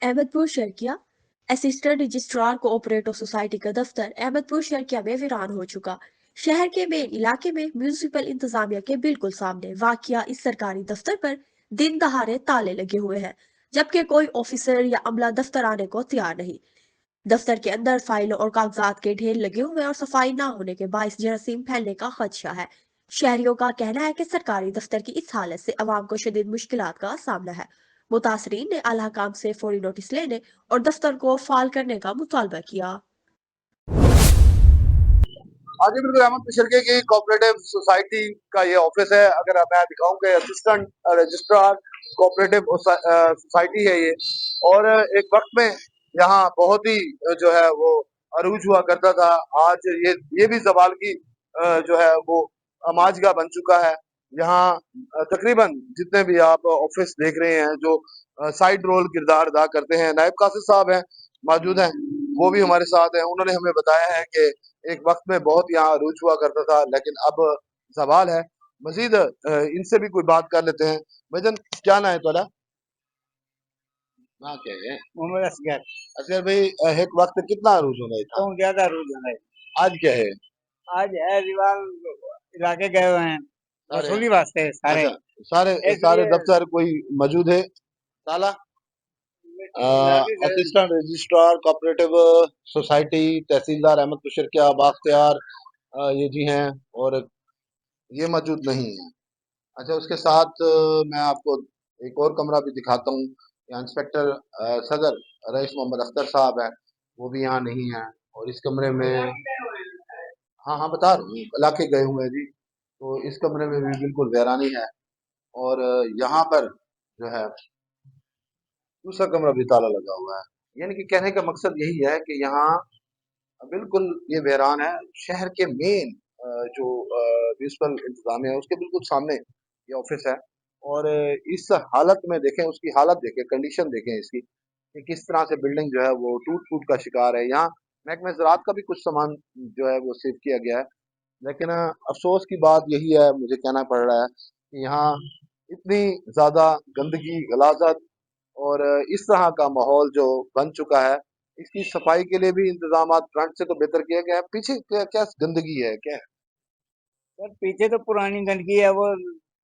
Ahmadpur Sharqia assistant registrar cooperative society का दफ्तर अहमदपुर शर्किया में वीरान हो चुका। शहर के मेन इलाके में म्यूनिसिपल इंतजामिया के बिल्कुल सामने वाकया इस सरकारी दफ्तर पर दिन दहाड़े ताले लगे हुए हैं, जबकि कोई ऑफिसर या अमला दफ्तर आने को तैयार नहीं। दफ्तर के अंदर फाइलों और कागजात के ढेर लगे हुए और सफाई ना होने के बायस जरासीम फैलने का खदशा है। शहरियों का कहना है कि सरकारी दफ्तर की इस हालत से अवाम को शदीद मुश्किलात का सामना है। मुतासरीन ने आला काम से फौरी नोटिस लेने और दफ्तर को फाल करने का मुतालबा किया। हाँ जी बिल्कुल, अहमद शर्के की कोऑपरेटिव सोसाइटी का ये ऑफिस है। अगर मैं दिखाऊं कि असिस्टेंट रजिस्ट्रार कोऑपरेटिव सोसाइटी है ये, और एक वक्त में यहाँ बहुत ही जो है वो अरूज हुआ करता था। आज ये भी जवाल की जो है वो अमाजगा बन चुका है। यहाँ तकरीबन जितने भी आप ऑफिस देख रहे हैं जो साइड रोल किरदार अदा करते हैं, नायब कासिद साहब हैं मौजूद हैं, वो भी हमारे साथ हैं। उन्होंने हमें बताया है कि एक वक्त में बहुत यहाँ अरूज हुआ करता था, लेकिन अब सवाल है। मजीद इनसे भी कोई बात कर लेते हैं। भाईजान क्या ना है तुम्हारा? हाँ क्या है? मोहम्मद असगर। असगर भाई, एक वक्त कितना अरूज होना था? तो ज्यादा रोज है। आज क्या है? आज है दीवार इलाके गए हुए हैं वसूली वास्ते सारे। अच्छा, सारे दफ्तर कोई मौजूद है? साला असिस्टेंट रजिस्ट्रार कोऑपरेटिव सोसाइटी तहसीलदार अहमद शर्किया बाख्तियार ये जी हैं, और ये मौजूद नहीं है। अच्छा, उसके साथ मैं आपको एक और कमरा भी दिखाता हूँ। यहाँ इंस्पेक्टर सदर रईस मोहम्मद अख्तर साहब है, वो भी यहाँ नहीं है। और इस कमरे में, हाँ हाँ बता रहा हूँ, इलाके गए हुए हैं जी। तो इस कमरे में भी बिल्कुल वैरानी है। और यहाँ पर जो है दूसरा कमरा भी ताला लगा हुआ है। यानी कि कहने का मकसद यही है कि यहाँ बिल्कुल ये वीरान है। शहर के मेन जो म्यूनिसिपल इंतजामिया है उसके बिल्कुल सामने ये ऑफिस है। और इस हालत में देखें, उसकी हालत देखें, कंडीशन देखें इसकी कि किस तरह से बिल्डिंग जो है वो टूट फूट का शिकार है। यहाँ महकमे ज़राअत का भी कुछ सामान जो है वो सेव किया गया है, लेकिन अफसोस की बात यही है, मुझे कहना पड़ रहा है कि यहाँ इतनी ज़्यादा गंदगी, गलाजत और इस तरह का माहौल जो बन चुका है, इसकी सफाई के लिए भी इंतजाम फ्रंट से तो बेहतर किया गया है। पीछे क्या क्या गंदगी है क्या है? सर पीछे तो पुरानी गंदगी है, वो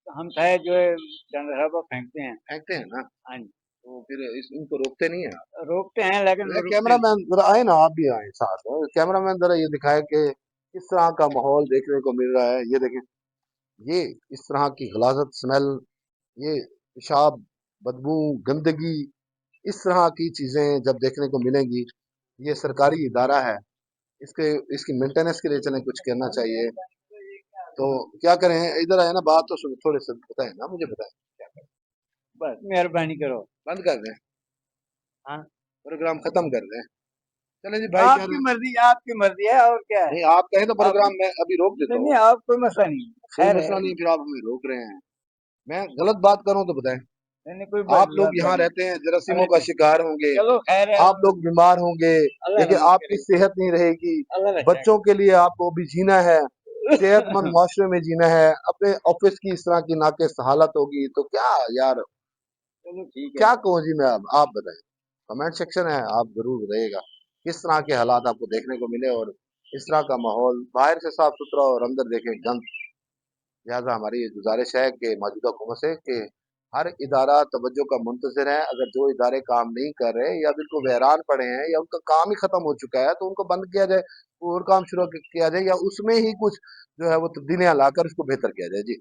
हम चाहे जो है डंडा पर फेंकते हैं ना? हाँ जी, तो फिर इनको रोकते नहीं है? रोकते हैं लेकिन कैमरा मैन जरा आए ना, आप भी आए साथ। कैमरा मैन जरा ये दिखाए कि किस तरह का माहौल देखने को मिल रहा है। ये देखें, ये इस तरह की गलाजत, स्मेल, ये पेशाब, बदबू, गंदगी, इस तरह की चीजें जब देखने को मिलेंगी, ये सरकारी इदारा है, इसकी मेंटेनेंस के लिए चलें कुछ करना चाहिए। तो क्या करें? इधर आए ना, बात तो सुन, थोड़े से बताएं ना, मुझे बताएं क्या करें। बस मेहरबानी करो। बंद कर दें? हाँ, प्रोग्राम खत्म कर दें? चले जी भाई, आपकी मर्जी, आपकी मर्जी है और क्या है। नहीं आप कहें तो प्रोग्राम मैं अभी रोक देता हूँ। नहीं, आप कोई मसला नहीं, कोई खैर मसला है। नहीं, फिर आप हमें रोक रहे हैं। मैं गलत बात करूं तो बताएं। नहीं कोई आप लोग यहाँ रहते हैं, जरासीमों का शिकार होंगे, चलो खैर है। आप लोग बीमार होंगे, देखिए आपकी सेहत नहीं रहेगी, बच्चों के लिए आपको भी जीना है, सेहतमंद माशरे में जीना है, अपने ऑफिस की इस तरह की नाकिस हालत होगी तो क्या यार, चलो ठीक है। क्या कहूँ जी मैं। अब आप बताएं, कमेंट सेक्शन है, आप जरूर रहेगा किस तरह के हालात आपको देखने को मिले। और इस तरह का माहौल बाहर से साफ सुथरा और अंदर देखें गंद। लिहाजा हमारी ये गुजारिश है कि मौजूदा हुकूमत से कि हर इदारा तवज्जो का मुंतज़िर है। अगर जो इदारे काम नहीं कर रहे या बिल्कुल वैरान पड़े हैं या उनका काम ही खत्म हो चुका है तो उनको बंद किया जाए और काम शुरू किया जाए, या उसमें ही कुछ जो है वो तब्दीलियां लाकर उसको बेहतर किया जाए जी।